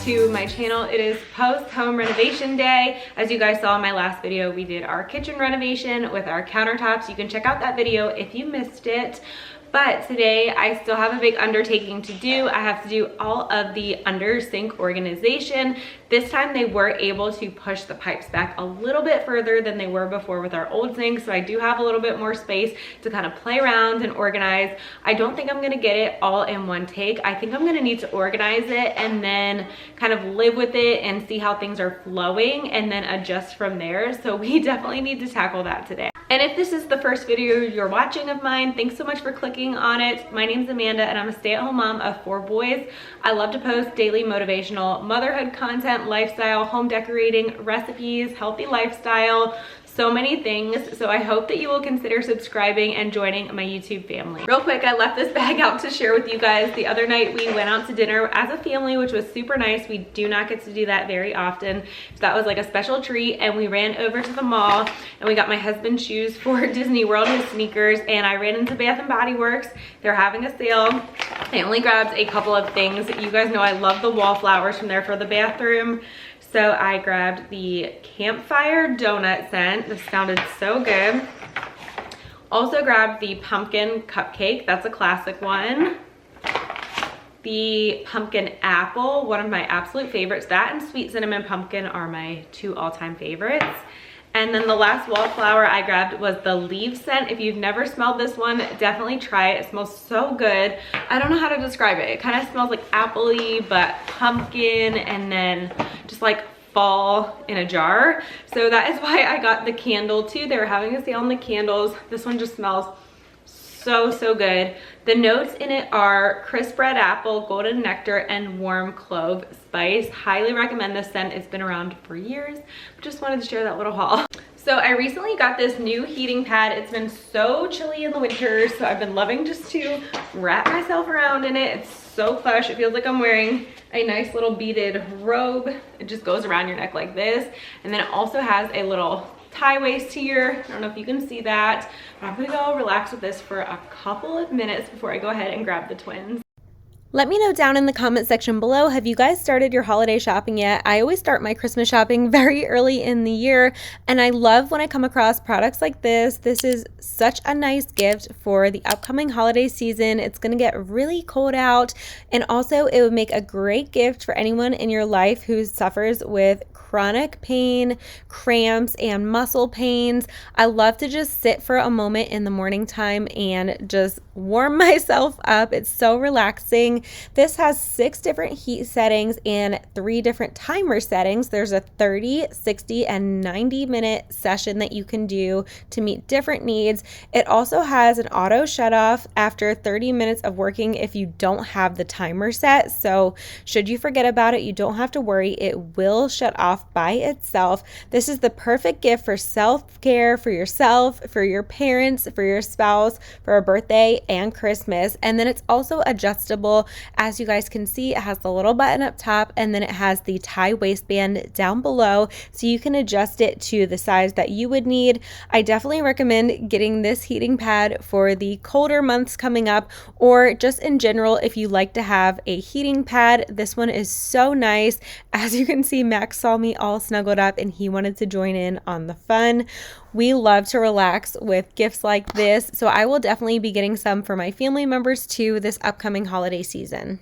To my channel. It is post home renovation day. As you guys saw in my last video, we did our kitchen renovation with our countertops. You can check out that video if you missed it. But today I still have a big undertaking to do. I have to do all of the under sink organization. This time they were able to push the pipes back a little bit further than they were before with our old sink. So I do have a little bit more space to kind of play around and organize. I don't think I'm gonna get it all in one take. I think I'm gonna need to organize it and then kind of live with it and see how things are flowing and then adjust from there. So we definitely need to tackle that today. And if this is the first video you're watching of mine, thanks so much for clicking on it. My name's Amanda and I'm a stay-at-home mom of 4 boys. I love to post daily motivational motherhood content, lifestyle, home decorating, recipes, healthy lifestyle, so many things. So I hope that you will consider subscribing and joining my YouTube family. Real quick, I left this bag out to share with you guys. The other night we went out to dinner as a family, which was super nice. We do not get to do that very often. So that was like a special treat. And we ran over to the mall and we got my husband's shoes for Disney World, his sneakers. And I ran into Bath and Body Works. They're having a sale. I only grabbed a couple of things. You guys know I love the wallflowers from there for the bathroom. So I grabbed the campfire donut scent. This sounded so good. Also grabbed the pumpkin cupcake. That's a classic one. The pumpkin apple, one of my absolute favorites. That and sweet cinnamon pumpkin are my 2 all-time favorites. And then the last wallflower I grabbed was the leaf scent. If you've never smelled this one, definitely try it. It smells so good. I don't know how to describe it. It kind of smells like appley, but pumpkin, and then just like fall in a jar. So that is why I got the candle too. They were having a sale on the candles. This one just smells so good. The notes in it are crisp red apple, golden nectar, and warm clove spice. Highly recommend this scent. It's been around for years, but just wanted to share that little haul. So I recently got this new heating pad. It's been so chilly in the winter, so I've been loving just to wrap myself around in it. It's so plush. It feels like I'm wearing a nice little beaded robe. It just goes around your neck like this. And then it also has a little tie waist here. I don't know if you can see that, but I'm gonna go relax with this for a couple of minutes before I go ahead and grab the twins. Let me know down in the comment section below, have you guys started your holiday shopping yet? I always start my Christmas shopping very early in the year, and I love when I come across products like this. This is such a nice gift for the upcoming holiday season. It's gonna get really cold out, and also it would make a great gift for anyone in your life who suffers with chronic pain, cramps, and muscle pains. I love to just sit for a moment in the morning time and just warm myself up. It's so relaxing. This has 6 different heat settings and 3 different timer settings. There's a 30, 60, and 90 minute session that you can do to meet different needs. It also has an auto shut off after 30 minutes of working if you don't have the timer set. So should you forget about it, you don't have to worry. It will shut off by itself. This is the perfect gift for self-care, for yourself, for your parents, for your spouse, for a birthday and Christmas. And then it's also adjustable. As you guys can see, it has the little button up top, and then it has the tie waistband down below, so you can adjust it to the size that you would need. I definitely recommend getting this heating pad for the colder months coming up, or just in general if you like to have a heating pad. This one is so nice. As you can see, Max saw me all snuggled up and he wanted to join in on the fun. We love to relax with gifts like this, so I will definitely be getting some for my family members too this upcoming holiday season.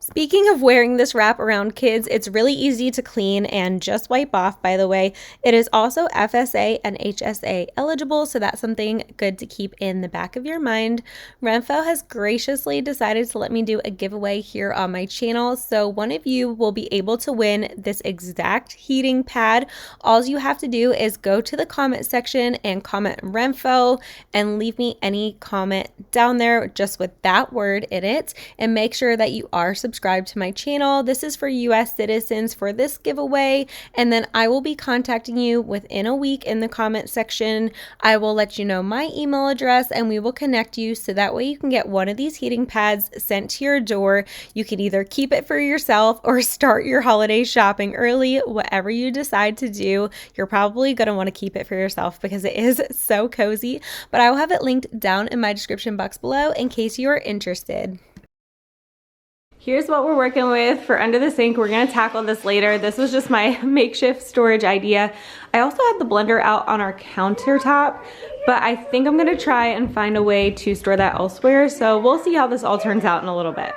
Speaking of wearing this wrap around kids, it's really easy to clean and just wipe off, by the way. It is also FSA and HSA eligible, so that's something good to keep in the back of your mind. Renfo has graciously decided to let me do a giveaway here on my channel, so one of you will be able to win this exact heating pad. All you have to do is go to the comment section and comment Renfo and leave me any comment down there just with that word in it, and make sure that you are subscribed subscribe to my channel. This is for US citizens for this giveaway, and then I will be contacting you within a week in the comment section. I will let you know my email address and we will connect you so that way you can get one of these heating pads sent to your door. You can either keep it for yourself or start your holiday shopping early. Whatever you decide to do, you're probably going to want to keep it for yourself because it is so cozy, but I will have it linked down in my description box below in case you are interested. Here's what we're working with for under the sink. We're gonna tackle this later. This was just my makeshift storage idea. I also had the blender out on our countertop, but I think I'm gonna try and find a way to store that elsewhere. So we'll see how this all turns out in a little bit.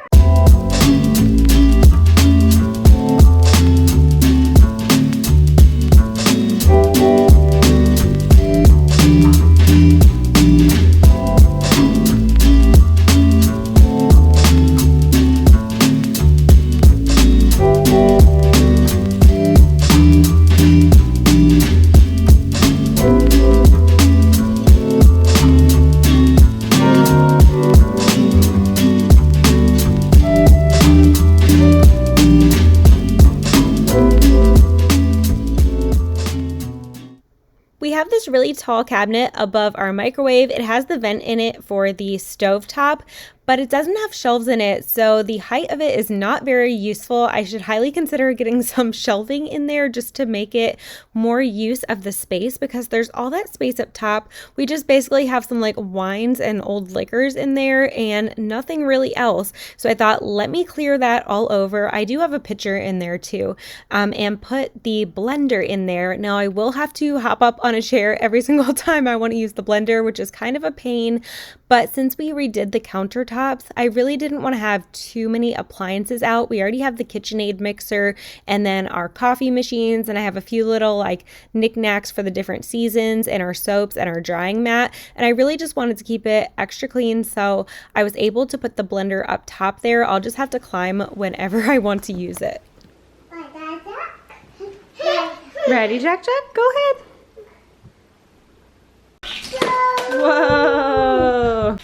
We have this really tall cabinet above our microwave. It has the vent in it for the stovetop, but it doesn't have shelves in it, so the height of it is not very useful. I should highly consider getting some shelving in there just to make it more use of the space, because there's all that space up top. We just basically have some like wines and old liquors in there and nothing really else. So I thought, let me clear that all over. I do have a pitcher in there too, and put the blender in there. Now I will have to hop up on a chair every single time I want to use the blender, which is kind of a pain, but since we redid the countertops, I really didn't want to have too many appliances out. We already have the KitchenAid mixer and then our coffee machines, and I have a few little like knickknacks for the different seasons and our soaps and our drying mat, and I really just wanted to keep it extra clean, so I was able to put the blender up top there. I'll just have to climb whenever I want to use it. Ready, Jack Jack? Go ahead. Whoa!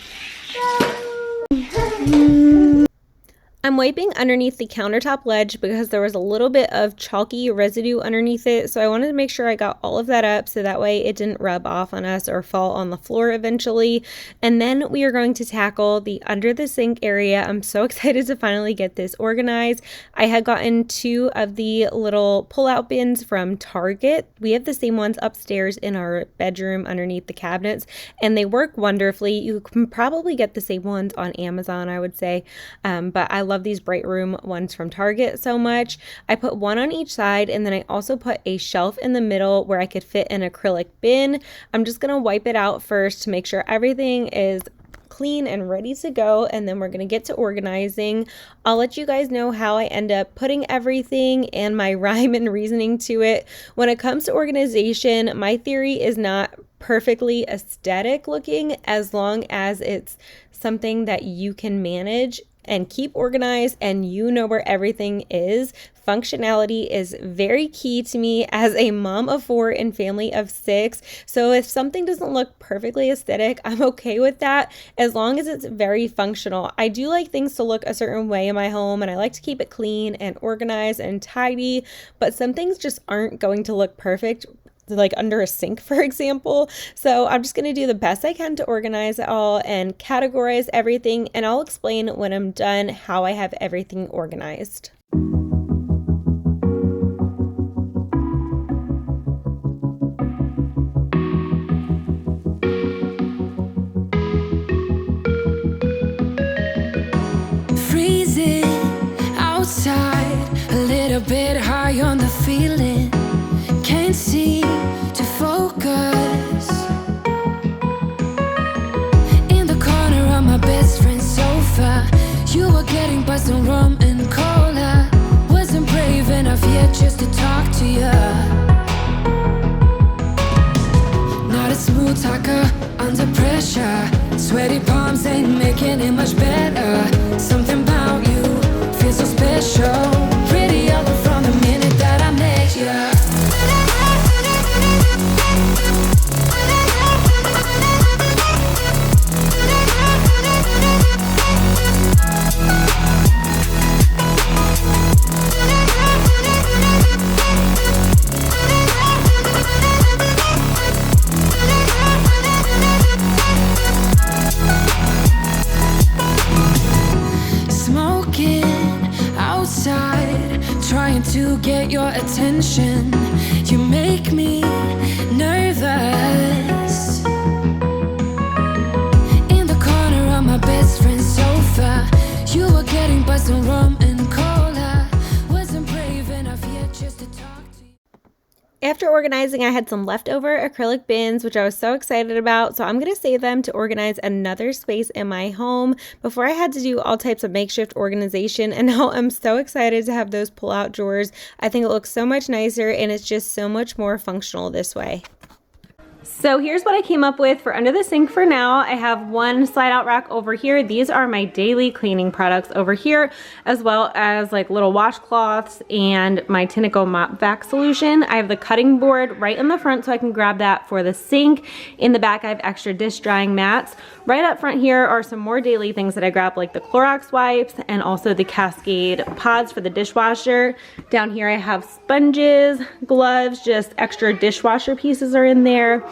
I'm wiping underneath the countertop ledge because there was a little bit of chalky residue underneath it, so I wanted to make sure I got all of that up so that way it didn't rub off on us or fall on the floor eventually. And then we are going to tackle the under the sink area. I'm so excited to finally get this organized. I had gotten 2 of the little pull-out bins from Target. We have the same ones upstairs in our bedroom underneath the cabinets, and they work wonderfully. You can probably get the same ones on Amazon, I would say, but I love these Bright Room ones from Target so much. I put one on each side, and then I also put a shelf in the middle where I could fit an acrylic bin. I'm just gonna wipe it out first to make sure everything is clean and ready to go, and then we're gonna get to organizing. I'll let you guys know how I end up putting everything and my rhyme and reasoning to it. When it comes to organization, my theory is not perfectly aesthetic looking as long as it's something that you can manage and keep organized and you know where everything is. Functionality is very key to me as a mom of 4 and family of 6. So if something doesn't look perfectly aesthetic, I'm okay with that as long as it's very functional. I do like things to look a certain way in my home, and I like to keep it clean and organized and tidy, but some things just aren't going to look perfect, like under a sink, for example. So I'm just going to do the best I can to organize it all and categorize everything, and I'll explain when I'm done how I have everything organized. Freezing outside, a little bit high on the feeling. Can't seem to focus. In the corner of my best friend's sofa, you were getting buzzed on rum and cola. Wasn't brave enough yet just to talk to you. Not a smooth talker under pressure. Sweaty palms ain't making it much better. Something about you feels so special. Pretty up from the minute that I met you. to get your attention. You make me nervous. In the corner of my best friend's sofa, you were getting buzzed on rum and cola. Wasn't brave enough yet just to talk to you. After organizing, I had some leftover acrylic bins, which I was so excited about. So I'm going to save them to organize another space in my home. Before I had to do all types of makeshift organization, and now I'm so excited to have those pull-out drawers. I think it looks so much nicer and it's just so much more functional this way. So here's what I came up with for under the sink for now. I have one slide out rack over here. These are my daily cleaning products over here, as well as like little washcloths and my Tinico mop vac solution. I have the cutting board right in the front so I can grab that for the sink. In the back I have extra dish drying mats. Right up front here are some more daily things that I grab, like the Clorox wipes and also the Cascade pods for the dishwasher. Down here I have sponges, gloves, just extra dishwasher pieces are in there.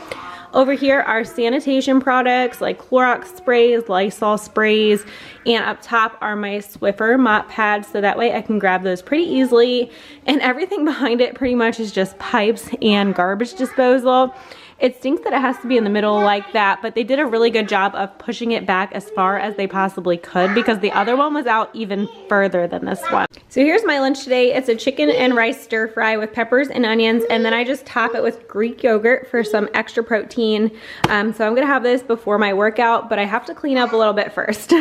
Over here are sanitation products like Clorox sprays, Lysol sprays, and up top are my Swiffer mop pads, so that way I can grab those pretty easily. And everything behind it pretty much is just pipes and garbage disposal. It stinks that it has to be in the middle like that, but they did a really good job of pushing it back as far as they possibly could, because the other one was out even further than this one. So here's my lunch today. It's a chicken and rice stir fry with peppers and onions, and then I just top it with Greek yogurt for some extra protein. So I'm gonna have this before my workout, but I have to clean up a little bit first.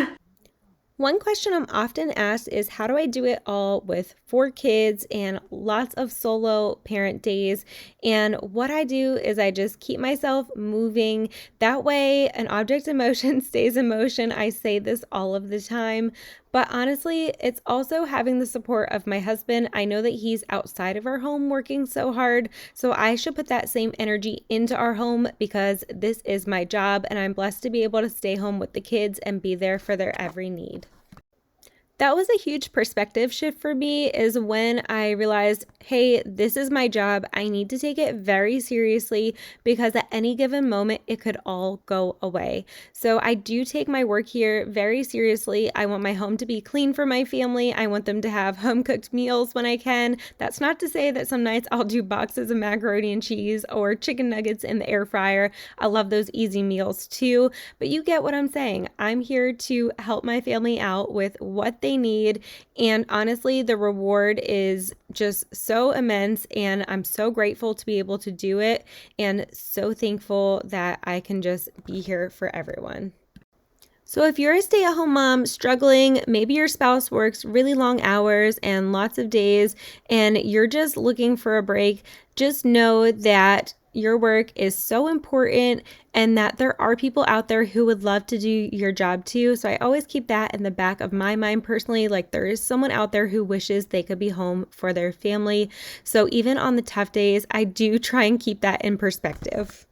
One question I'm often asked is, how do I do it all with 4 kids and lots of solo parent days? And what I do is I just keep myself moving. That way an object in motion stays in motion. I say this all of the time, but honestly, it's also having the support of my husband. I know that he's outside of our home working so hard, so I should put that same energy into our home, because this is my job and I'm blessed to be able to stay home with the kids and be there for their every need. That was a huge perspective shift for me, is when I realized, hey, this is my job. I need to take it very seriously, because at any given moment, it could all go away. So I do take my work here very seriously. I want my home to be clean for my family. I want them to have home cooked meals when I can. That's not to say that some nights I'll do boxes of macaroni and cheese or chicken nuggets in the air fryer. I love those easy meals too, but you get what I'm saying. I'm here to help my family out with what they need, and honestly the reward is just so immense, and I'm so grateful to be able to do it, and so thankful that I can just be here for everyone. So if you're a stay-at-home mom struggling, maybe your spouse works really long hours and lots of days, and you're just looking for a break, just know that your work is so important and that there are people out there who would love to do your job too. So I always keep that in the back of my mind personally, like there is someone out there who wishes they could be home for their family. So even on the tough days, I do try and keep that in perspective.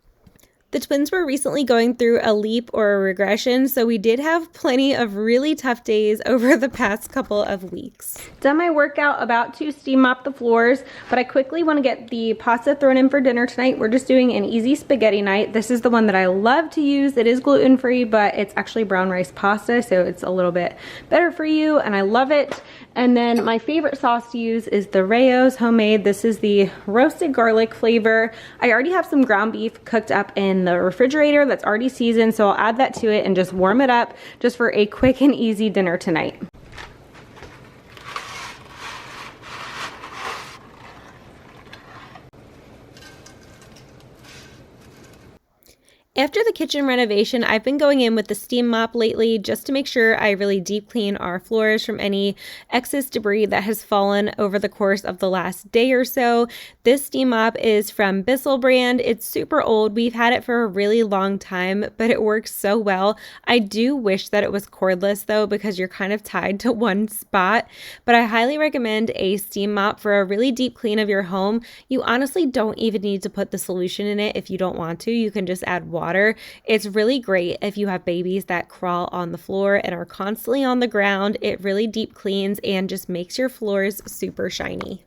The twins were recently going through a leap or a regression, so we did have plenty of really tough days over the past couple of weeks. Done my workout, about to steam mop the floors, but I quickly want to get the pasta thrown in for dinner tonight. We're just doing an easy spaghetti night. This is the one that I love to use. It is gluten-free, but it's actually brown rice pasta, so it's a little bit better for you, and I love it. And then my favorite sauce to use is the Araujo's homemade. This is the roasted garlic flavor. I already have some ground beef cooked up in the refrigerator that's already seasoned, so I'll add that to it and just warm it up just for a quick and easy dinner tonight. After the kitchen renovation, I've been going in with the steam mop lately just to make sure I really deep clean our floors from any excess debris that has fallen over the course of the last day or so. This steam mop is from Bissell brand. It's super old. We've had it for a really long time, but it works so well. I do wish that it was cordless though, because you're kind of tied to one spot, but I highly recommend a steam mop for a really deep clean of your home. You honestly don't even need to put the solution in it if you don't want to. You can just add water. It's really great if you have babies that crawl on the floor and are constantly on the ground. It really deep cleans and just makes your floors super shiny.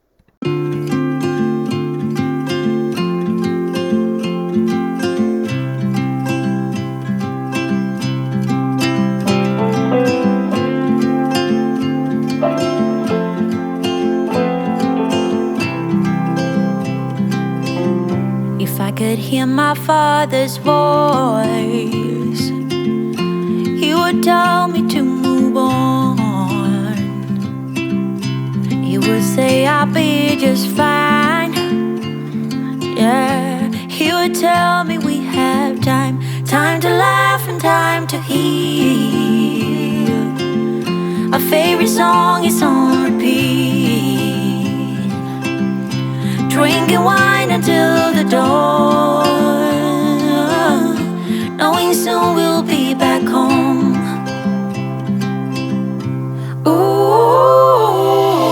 father's voice. He would tell me to move on. He would say I'll be just fine. Yeah, he would tell me we have time, time to laugh and time to heal. Our favorite song is on repeat, drinking wine until the dawn, knowing soon we'll be back home. Ooh,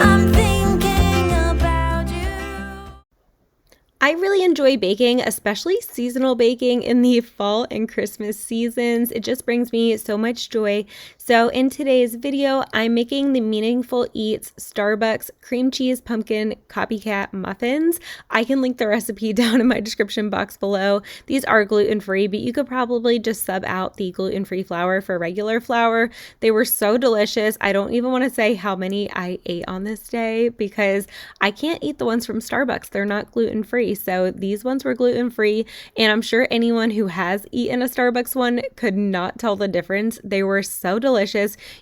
I'm thinking about you. I really enjoy baking, especially seasonal baking in the fall and Christmas seasons. It just brings me so much joy. So in today's video, I'm making the Meaningful Eats Starbucks cream cheese pumpkin copycat muffins. I can link the recipe down in my description box below. These are gluten-free, but you could probably just sub out the gluten-free flour for regular flour. They were so delicious. I don't even want to say how many I ate on this day because I can't eat the ones from Starbucks. They're not gluten-free. So these ones were gluten-free, and I'm sure anyone who has eaten a Starbucks one could not tell the difference. They were so delicious.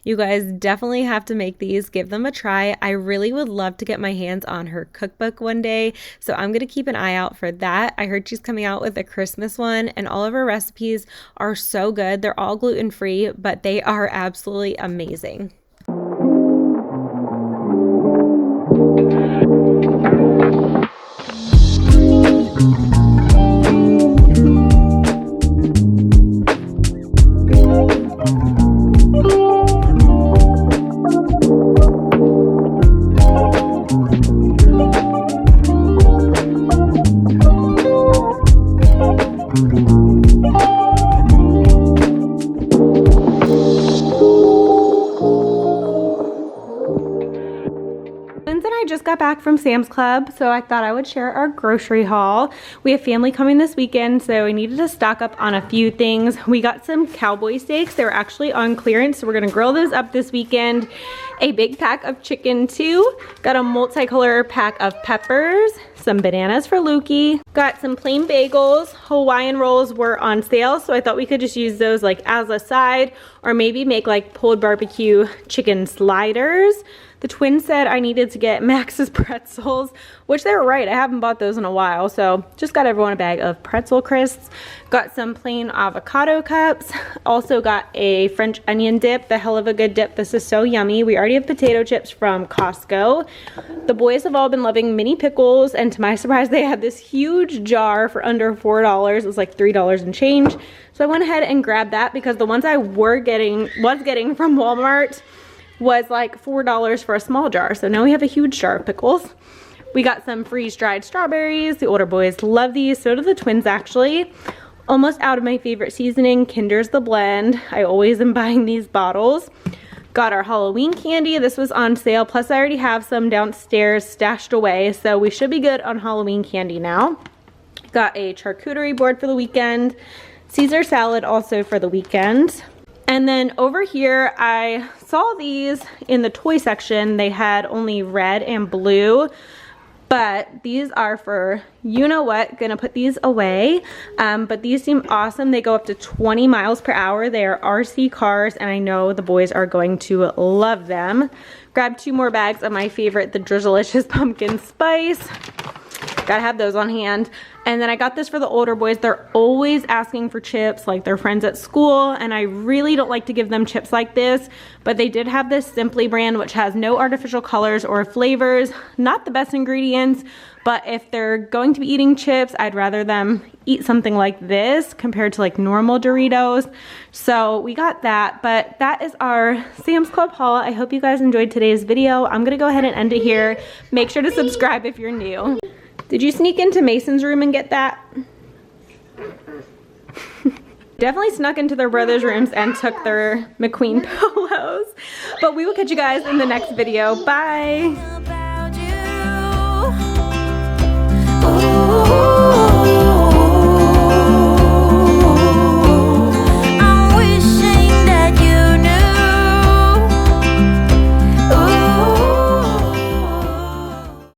You guys definitely have to make these. Give them a try. I really would love to get my hands on her cookbook one day, so I'm going to keep an eye out for that. I heard she's coming out with a Christmas one, and all of her recipes are so good. They're all gluten-free, but they are absolutely amazing. Got back from Sam's Club, so I thought I would share our grocery haul. We have family coming this weekend, so we needed to stock up on a few things. We got some cowboy steaks. They were actually on clearance, so we're gonna grill those up this weekend. A big pack of chicken too. Got a multicolor pack of peppers, some bananas for Lukey. Got some plain bagels. Hawaiian rolls were on sale, so I thought we could just use those like as a side, or maybe make like pulled barbecue chicken sliders. The twins said I needed to get Max's pretzels, which they were right. I haven't bought those in a while, so just got everyone a bag of pretzel crisps. Got some plain avocado cups. Also got a French onion dip, the hell of a good dip. This is so yummy. We already have potato chips from Costco. The boys have all been loving mini pickles, and to my surprise, they had this huge jar for under $4. It was like $3 and change. So I went ahead and grabbed that because the ones I was getting from Walmart was like $4 for a small jar. So now we have a huge jar of pickles. We got some freeze-dried strawberries. The older boys love these. So do the twins, actually. Almost out of my favorite seasoning, Kinder's The Blend. I always am buying these bottles. Got our Halloween candy. This was on sale. Plus, I already have some downstairs stashed away. So we should be good on Halloween candy now. Got a charcuterie board for the weekend. Caesar salad also for the weekend. And then over here, I saw these in the toy section. They had only red and blue, but these are for, you know what, gonna put these away. But these seem awesome. They go up to 20 miles per hour. They are RC cars, and I know the boys are going to love them. Grabbed 2 more bags of my favorite, the Drizzlicious Pumpkin Spice. Gotta have those on hand. And then I got this for the older boys. They're always asking for chips, like their friends at school, and I really don't like to give them chips like this, but they did have this Simply brand, which has no artificial colors or flavors. Not the best ingredients, but if they're going to be eating chips, I'd rather them eat something like this compared to like normal Doritos. So we got that, but that is our Sam's Club haul. I hope you guys enjoyed today's video. I'm gonna go ahead and end it here. Make sure to subscribe if you're new. Did you sneak into Mason's room and get that? Definitely snuck into their brothers' rooms and took their McQueen pillows. But we will catch you guys in the next video. Bye!